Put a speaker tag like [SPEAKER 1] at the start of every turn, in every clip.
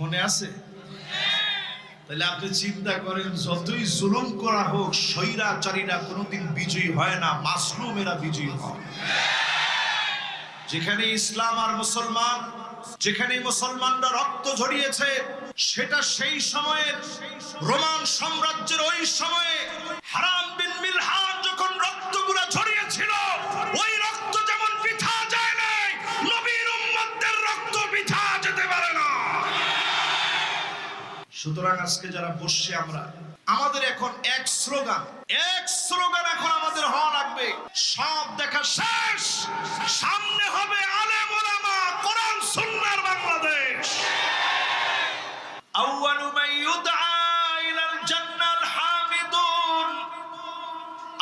[SPEAKER 1] মনে আছে? তাহলে আপনি চিন্তা করেন, যতই জুলুম করা হোক, স্বৈরাচারীরা কোনোদিন বিজয়ী হয় না, মাসলুমেরা বিজয়ী হয়। যেখানে ইসলাম আর মুসলমান, যেখানে মুসলমানরা রক্ত ঝরিয়েছে, সেটা সেই সময়ে রোমান সাম্রাজ্যের ওই সময়ে হারাম বিন মিলহান যখন রক্তগুলো ঝরিয়েছিল, ওই রক্ত যেমন বৃথা যায় নাই, নবীর উম্মতদের রক্ত বৃথা যেতে পারে না। সুতরাং আজকে যারা বসছি আমরা, আমাদের এখন এক স্লোগান এখন আমাদের হওয়া লাগবে, সব দেখা শেষ, সামনে হবে আলেম ওলামা, কোরআন সুন্নাহর বাংলাদেশ। আউয়ালু মান ইউদআ ইলাল জান্নাল হামিদুন,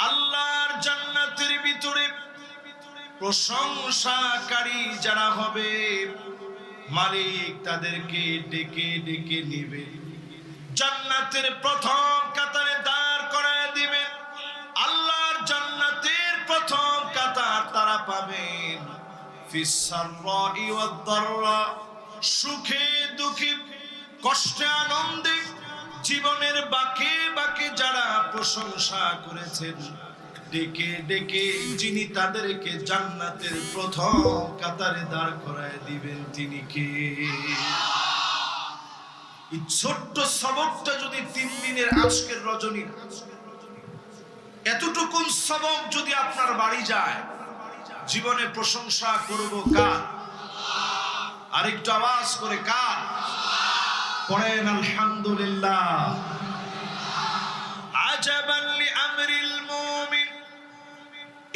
[SPEAKER 1] আল্লাহর জান্নাতের ভিতরে প্রশংসাকারী যারা হবে, মালিক তাদেরকে ডেকে ডেকে নেবে, জান্নাতের প্রথম কাতারে দাঁড় করায় দিবেন। আল্লাহর জান্নাতের প্রথম কাতার তারা পাবেন ফিস সাররাই ওয়াদ দাররা, সুখে দুঃখে, কষ্টে আনন্দে, জীবনের বাঁকে বাঁকে যারা প্রশংসা করেছেন, ডেকে ডেকে যিনি তাদেরকে জান্নাতের প্রথম কাতারে দাঁড় করায় দিবেন, তিনি কে? এই ছোট্ট সবকটা যদি 3 দিনের আজকের রজনীর এতটুকু সবক যদি আপনার বাড়ি যায়, জীবনে প্রশংসা করব কার? আরেকটু আওয়াজ করে কার? পড়েন আলহামদুলিল্লাহ। আজাবান লিআমরিল মুমিন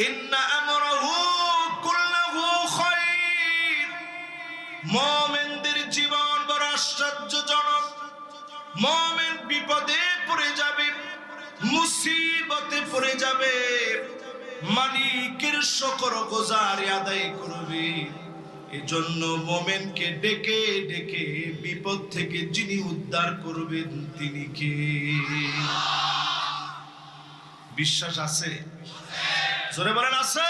[SPEAKER 1] ইন্না আমরাহু কুল্লুহু খায়র, মুমিনদের জীবন বড় আশ্চর্যজনক। মুমিন বিপদে পড়ে যাবে, মুসিবতে পড়ে যাবে, মালিকের শুকরগুজারি আদায় করবে। এজন্য মুমিনকে ডেকে ডেকে বিপদ থেকে যিনি উদ্ধার করবেন, তিনি কে? বিশ্বাস আছে? জোরে বলেন আছে?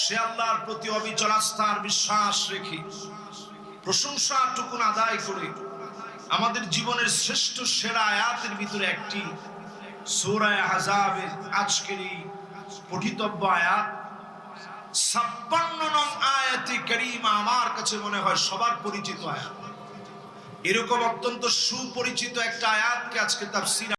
[SPEAKER 1] সে আল্লাহর প্রতি অবিচল আস্থা আর বিশ্বাস রেখে প্রশংসাটুকু আদায় করে আমাদের জীবনের শ্রেষ্ঠ সেরা আয়াতের ভিতরে একটি সূরা আহজাবের আজকের এই পঠিতব্য আয়াত 56 নং আয়াতে কারীমা আমার কাছে মনে হয় সবার পরিচিত আয়াত। এরকম অত্যন্ত সুপরিচিত একটা আয়াতকে আজকে তাফসীর